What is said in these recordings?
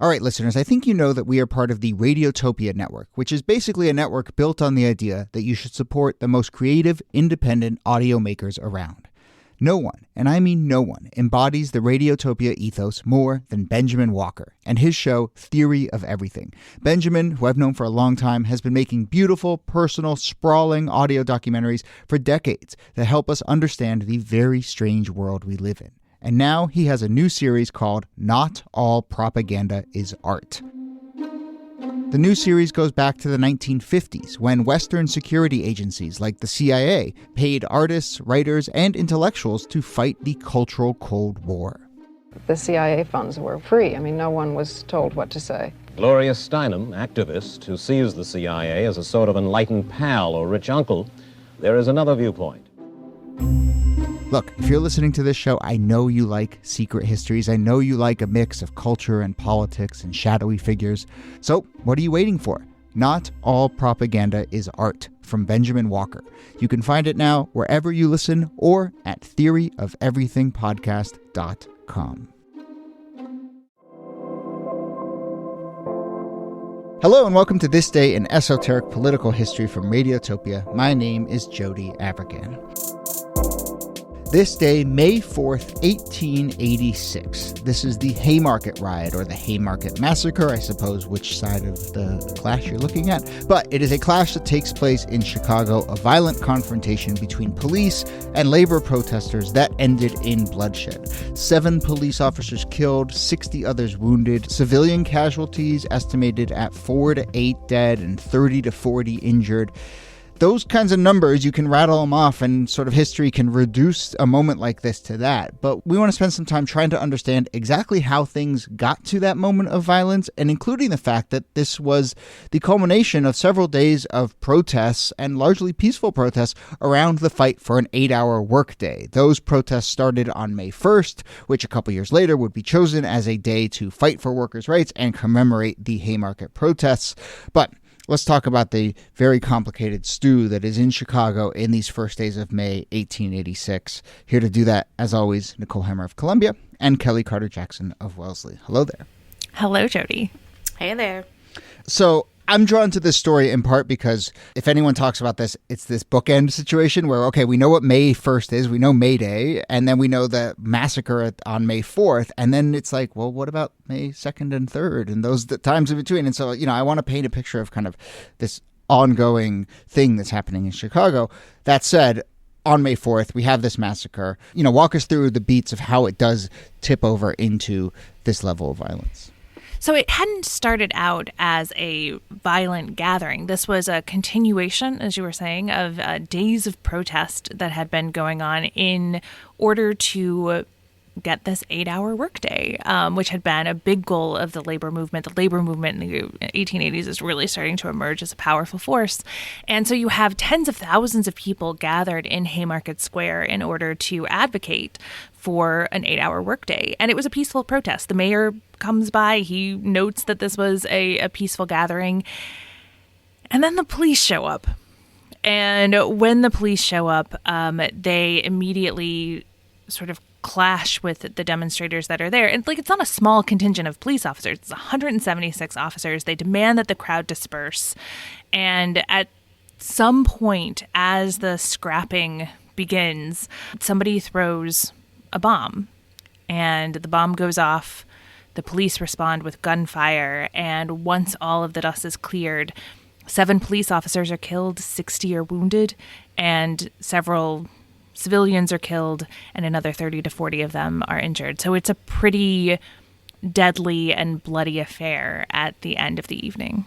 All right, listeners, I think you know that we are part of the Radiotopia network, which is basically a network built on the idea that you should support the most creative, independent audio makers around. No one, and I mean no one, embodies the Radiotopia ethos more than Benjamin Walker and his show Theory of Everything. Benjamin, who I've known for a long time, has been making beautiful, personal, sprawling audio documentaries for decades that help us understand the very strange world we live in. And now he has a new series called Not All Propaganda is Art. The new series goes back to the 1950s, when Western security agencies like the CIA paid artists, writers, and intellectuals to fight the cultural Cold War. The CIA funds were free. I mean, no one was told what to say. Gloria Steinem, activist who sees the CIA as a sort of enlightened pal or rich uncle, there is another viewpoint. Look, if you're listening to this show, I know you like secret histories. I know you like a mix of culture and politics and shadowy figures. So what are you waiting for? Not All Propaganda is Art from Benjamin Walker. You can find it now wherever you listen or at theoryofeverythingpodcast.com. Hello and welcome to This Day in Esoteric Political History from Radiotopia. My name is Jody Abergan. This day, May 4th, 1886. This is the Haymarket Riot, or the Haymarket Massacre, I suppose which side of the clash you're looking at. But it is a clash that takes place in Chicago, a violent confrontation between police and labor protesters that ended in bloodshed. 7 police officers killed, 60 others wounded, civilian casualties estimated at 4 to 8 dead and 30 to 40 injured. Those kinds of numbers, you can rattle them off, and sort of history can reduce a moment like this to that. But we want to spend some time trying to understand exactly how things got to that moment of violence, and including the fact that this was the culmination of several days of protests, and largely peaceful protests, around the fight for an 8-hour workday. Those protests started on May 1st, which a couple years later would be chosen as a day to fight for workers' rights and commemorate the Haymarket protests. But let's talk about the very complicated stew that is in Chicago in these first days of May 1886. Here to do that, as always, Nicole Hammer of Columbia and Kellie Carter-Jackson of Wellesley. Hello there. Hello, Jody. Hey there. So I'm drawn to this story in part because if anyone talks about this, it's this bookend situation where, okay, we know what May 1st is, we know May Day, and then we know the massacre on May 4th, and then it's like, well, what about May 2nd and 3rd and those times in between? And so, I want to paint a picture of kind of this ongoing thing that's happening in Chicago. That said, on May 4th, we have this massacre. Walk us through the beats of how it does tip over into this level of violence. So it hadn't started out as a violent gathering. This was a continuation, as you were saying, of days of protest that had been going on in order to get this 8-hour workday, which had been a big goal of the labor movement. The labor movement in the 1880s is really starting to emerge as a powerful force. And so you have tens of thousands of people gathered in Haymarket Square in order to advocate for an 8-hour workday. And it was a peaceful protest. The mayor comes by, he notes that this was a peaceful gathering, and then the police show up. And when the police show up, they immediately sort of clash with the demonstrators that are there. And it's not a small contingent of police officers. It's 176 officers. They demand that the crowd disperse. And at some point, as the scrapping begins, somebody throws a bomb, and the bomb goes off. The police respond with gunfire, and once all of the dust is cleared, 7 police officers are killed, 60 are wounded, and several civilians are killed, and another 30 to 40 of them are injured. So it's a pretty deadly and bloody affair at the end of the evening.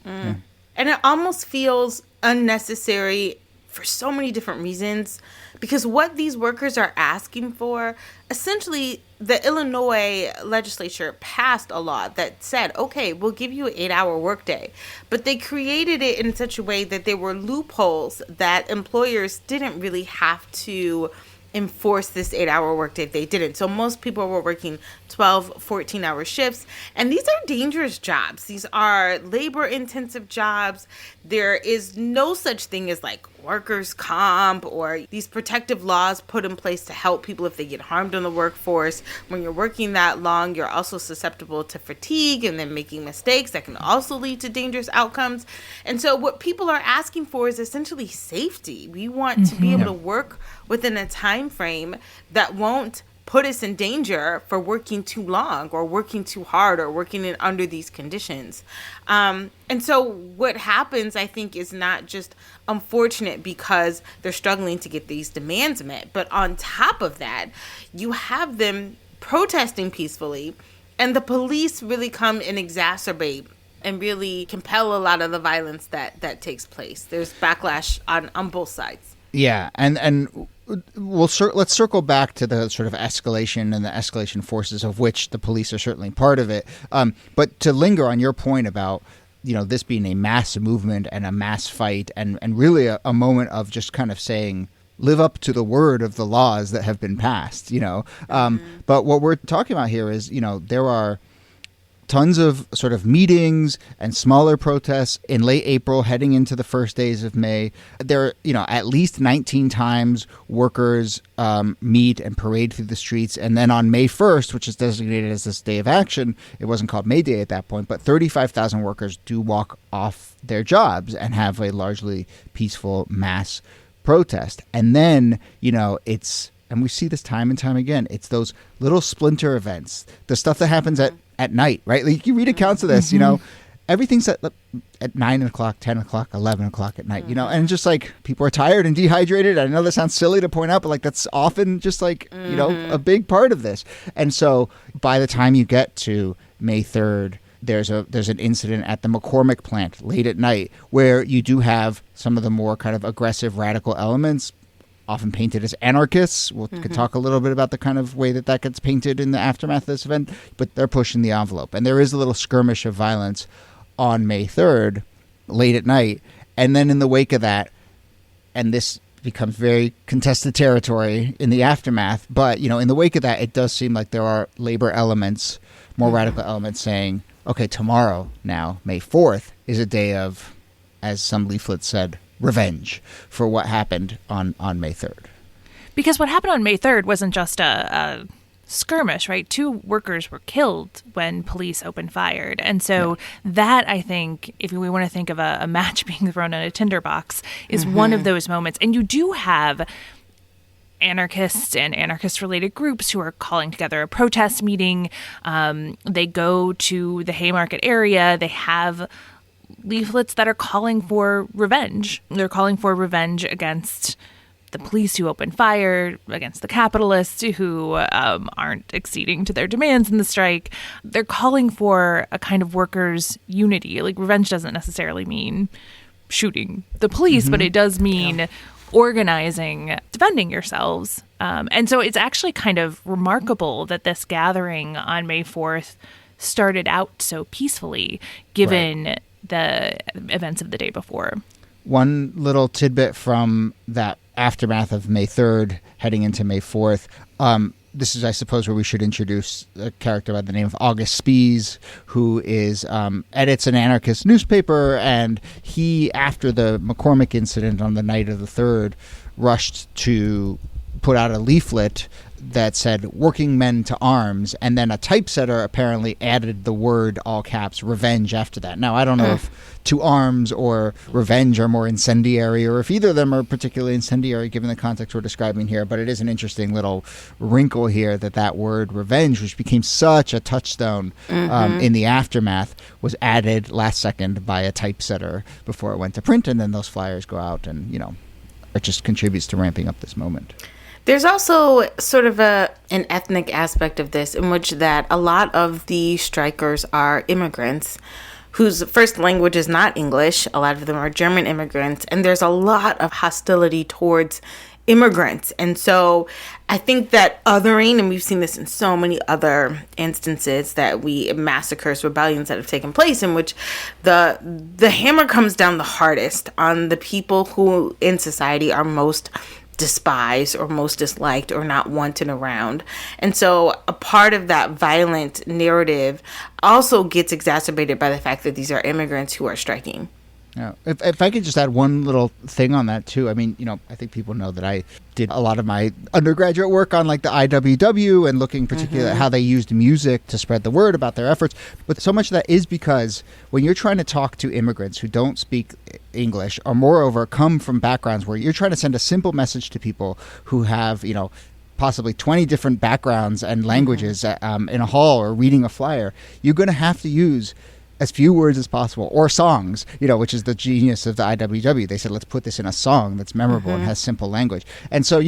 Yeah. And it almost feels unnecessary for so many different reasons, because what these workers are asking for, essentially the Illinois legislature passed a law that said, okay, we'll give you an 8-hour workday, but they created it in such a way that there were loopholes that employers didn't really have to enforce this 8-hour workday if they didn't. So most people were working 12, 14-hour shifts. And these are dangerous jobs. These are labor-intensive jobs. There is no such thing as like workers' comp or these protective laws put in place to help people if they get harmed in the workforce. When you're working that long, you're also susceptible to fatigue and then making mistakes that can also lead to dangerous outcomes. And so what people are asking for is essentially safety. We want to be able to work within a time frame that won't put us in danger for working too long or working too hard or working in under these conditions. And so what happens, I think, is not just unfortunate because they're struggling to get these demands met, but on top of that, you have them protesting peacefully, and the police really come and exacerbate and really compel a lot of the violence that takes place. There's backlash on both sides. Yeah, and let's circle back to the sort of escalation and the escalation forces, of which the police are certainly part of it. But to linger on your point about, this being a mass movement and a mass fight and really a moment of just kind of saying, live up to the word of the laws that have been passed, But what we're talking about here is, there are tons of sort of meetings and smaller protests in late April heading into the first days of May. There are, at least 19 times workers meet and parade through the streets. And then on May 1st, which is designated as this day of action, it wasn't called May Day at that point, but 35,000 workers do walk off their jobs and have a largely peaceful mass protest. And then, and we see this time and time again, it's those little splinter events, the stuff that happens at night, right? Like you read accounts of this, everything's at 9 o'clock, 10 o'clock, 11 o'clock at night, and just like people are tired and dehydrated. I know that sounds silly to point out, but like that's often just like, a big part of this. And so by the time you get to May 3rd, there's an incident at the McCormick plant late at night where you do have some of the more kind of aggressive radical elements, often painted as anarchists. We could talk a little bit about the kind of way that gets painted in the aftermath of this event, but they're pushing the envelope. And there is a little skirmish of violence on May 3rd, late at night. And then in the wake of that, and this becomes very contested territory in the aftermath, but, in the wake of that, it does seem like there are labor elements, more radical elements saying, okay, tomorrow now, May 4th, is a day of, as some leaflets said, revenge for what happened on May 3rd. Because what happened on May 3rd wasn't just a skirmish, right? 2 workers were killed when police opened fire. And so that, I think, if we want to think of a match being thrown in a tinderbox, is one of those moments. And you do have anarchists and anarchist-related groups who are calling together a protest meeting. They go to the Haymarket area. They have leaflets that are calling for revenge. They're calling for revenge against the police who opened fire, against the capitalists who aren't acceding to their demands in the strike. They're calling for a kind of workers' unity. Like, revenge doesn't necessarily mean shooting the police, but it does mean organizing, defending yourselves. And so it's actually kind of remarkable that this gathering on May 4th started out so peacefully, given the events of the day before. One little tidbit from that aftermath of May 3rd heading into May 4th. This is, I suppose, where we should introduce a character by the name of August Spies, who is edits an anarchist newspaper, and he, after the McCormick incident on the night of the 3rd, rushed to put out a leaflet that said "working men to arms," and then a typesetter apparently added the word, all caps, revenge after that. Now, I don't know if to arms or revenge are more incendiary, or if either of them are particularly incendiary given the context we're describing here, but it is an interesting little wrinkle here that word revenge, which became such a touchstone in the aftermath, was added last second by a typesetter before it went to print, and then those flyers go out, and it just contributes to ramping up this moment. There's also sort of an ethnic aspect of this, in which that a lot of the strikers are immigrants whose first language is not English. A lot of them are German immigrants, and there's a lot of hostility towards immigrants. And so I think that othering, and we've seen this in so many other instances, massacres, rebellions that have taken place, in which the hammer comes down the hardest on the people who in society are most despised or most disliked or not wanted around. And so a part of that violent narrative also gets exacerbated by the fact that these are immigrants who are striking. Yeah. If I could just add one little thing on that too. I mean, I think people know that I did a lot of my undergraduate work on like the IWW and looking particularly at how they used music to spread the word about their efforts. But so much of that is because when you're trying to talk to immigrants who don't speak English or moreover come from backgrounds where you're trying to send a simple message to people who have, possibly 20 different backgrounds and languages in a hall or reading a flyer, you're going to have to use as few words as possible, or songs, which is the genius of the IWW. They said, let's put this in a song that's memorable and has simple language. And so,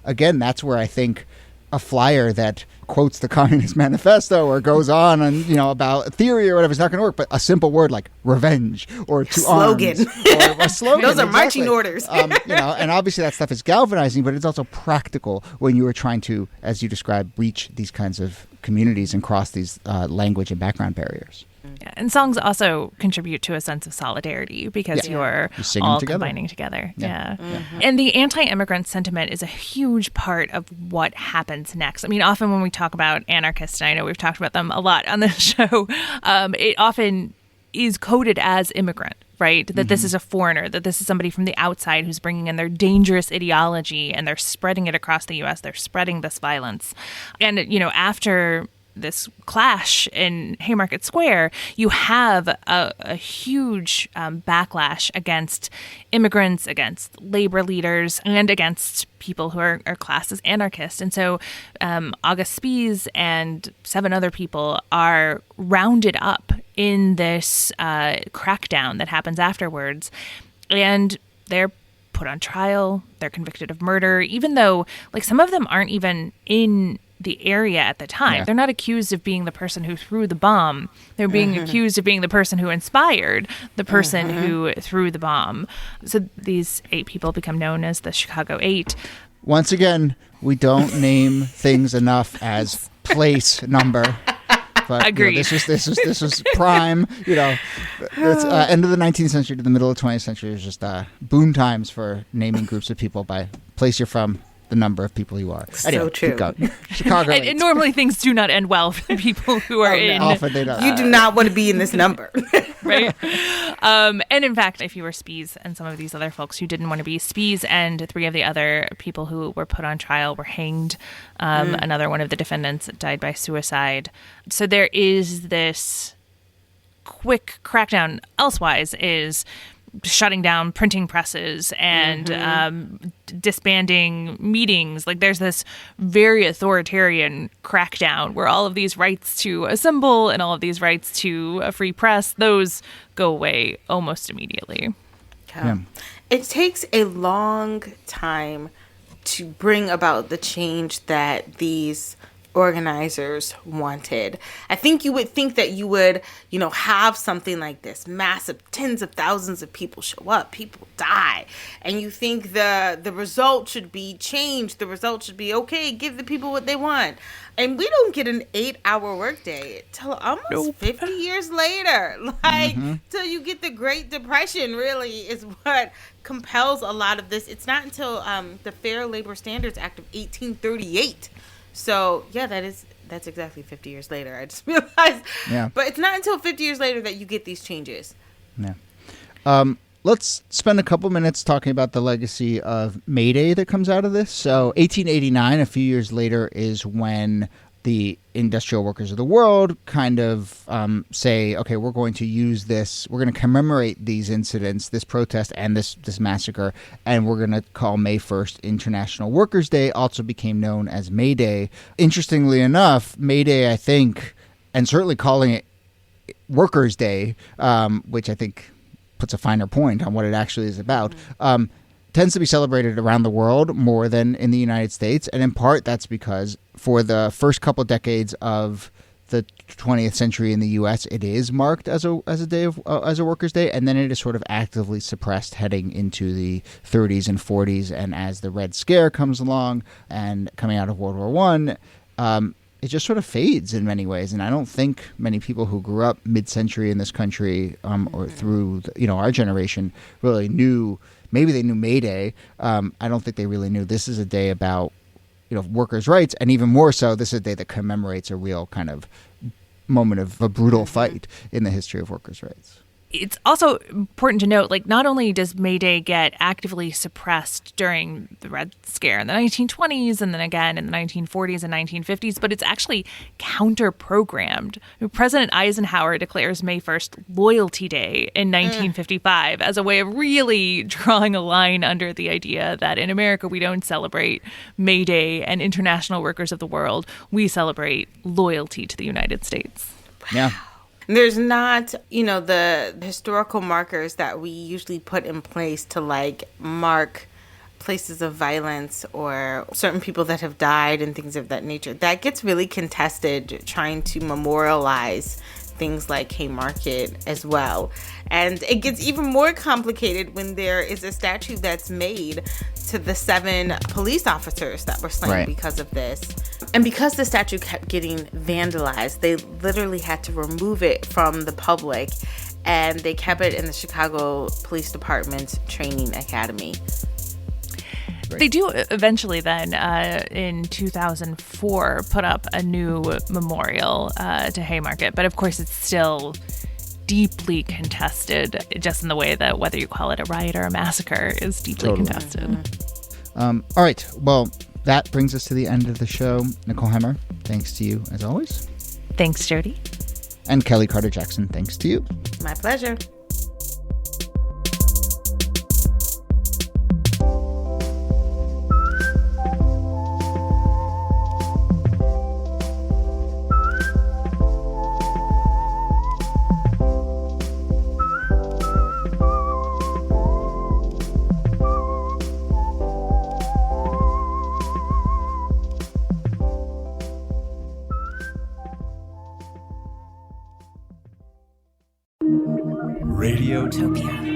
again, that's where I think a flyer that quotes the Communist Manifesto or goes on and, about theory or whatever is not going to work. But a simple word like revenge or to slogan. Arms or a slogan. Those are marching orders. And obviously that stuff is galvanizing, but it's also practical when you are trying to, as you described, reach these kinds of communities and cross these language and background barriers. Yeah, and songs also contribute to a sense of solidarity because you're all combining together. Yeah. And the anti-immigrant sentiment is a huge part of what happens next. I mean, often when we talk about anarchists, and I know we've talked about them a lot on this show, it often is coded as immigrant, right? That this is a foreigner, that this is somebody from the outside who's bringing in their dangerous ideology and they're spreading it across the U.S. They're spreading this violence. And, after this clash in Haymarket Square, you have a huge backlash against immigrants, against labor leaders, and against people who are classed as anarchists. And so August Spies and 7 other people are rounded up in this crackdown that happens afterwards. And they're put on trial. They're convicted of murder, even though some of them aren't even in the area at the time. Yeah. They're not accused of being the person who threw the bomb. They're being accused of being the person who inspired the person who threw the bomb. So these 8 people become known as the Chicago 8. Once again, we don't name things enough as place number. But agreed. This was prime. It's end of the 19th century to the middle of the 20th century is just boom times for naming groups of people by place you're from, the number of people you are. Anyway, so true. Chicago. And normally things do not end well for the people who are in. Often they don't. You do not want to be in this number. Right? And in fact, if you were Spies and some of these other folks who didn't want to be Spies, and 3 of the other people who were put on trial were hanged. Another one of the defendants died by suicide. So there is this quick crackdown. Elsewise is shutting down printing presses and disbanding meetings. There's this very authoritarian crackdown where all of these rights to assemble and all of these rights to a free press, those go away almost immediately. Yeah. It takes a long time to bring about the change that these organizers wanted. I think you would think that you would, have something like this, massive tens of thousands of people show up, people die, and you think the result should be change. The result should be, okay, give the people what they want. And we don't get an 8-hour workday till almost 50 years later. Till you get the Great Depression really is what compels a lot of this. It's not until the Fair Labor Standards Act of 1838. So, that's exactly 50 years later. I just realized. Yeah. But it's not until 50 years later that you get these changes. Yeah. Let's spend a couple minutes talking about the legacy of May Day that comes out of this. So 1889, a few years later, is when the industrial workers of the world kind of say, okay, we're going to use this, we're going to commemorate these incidents, this protest and this massacre, and we're going to call May 1st International Workers' Day, also became known as May Day. Interestingly enough, May Day, I think, and certainly calling it Workers' Day, which I think puts a finer point on what it actually is about, tends to be celebrated around the world more than in the United States. And in part, that's because for the first couple decades of the 20th century in the U.S., it is marked as a day of as a Workers' Day, and then it is sort of actively suppressed heading into the 30s and 40s. And as the Red Scare comes along and coming out of World War I, it just sort of fades in many ways. And I don't think many people who grew up mid-century in this country or through our generation really knew Maybe they knew May Day. I don't think they really knew this is a day about, workers' rights. And even more so, this is a day that commemorates a real kind of moment of a brutal fight in the history of workers' rights. It's also important to note, not only does May Day get actively suppressed during the Red Scare in the 1920s and then again in the 1940s and 1950s, but it's actually counter-programmed. President Eisenhower declares May 1st Loyalty Day in 1955 as a way of really drawing a line under the idea that in America we don't celebrate May Day and International Workers of the World. We celebrate loyalty to the United States. Yeah. There's not, the historical markers that we usually put in place to mark places of violence or certain people that have died and things of that nature. That gets really contested trying to memorialize things like Haymarket as well. And it gets even more complicated when there is a statue that's made to the 7 police officers that were slain because of this. And because the statue kept getting vandalized, they literally had to remove it from the public, and they kept it in the Chicago Police Department's training academy. They do eventually then, in 2004, put up a new memorial to Haymarket. But of course, it's still deeply contested, just in the way that whether you call it a riot or a massacre is deeply contested. All right. Well, that brings us to the end of the show. Nicole Hemmer, thanks to you as always. Thanks, Jody. And Kellie Carter-Jackson, thanks to you. My pleasure. Radiotopia.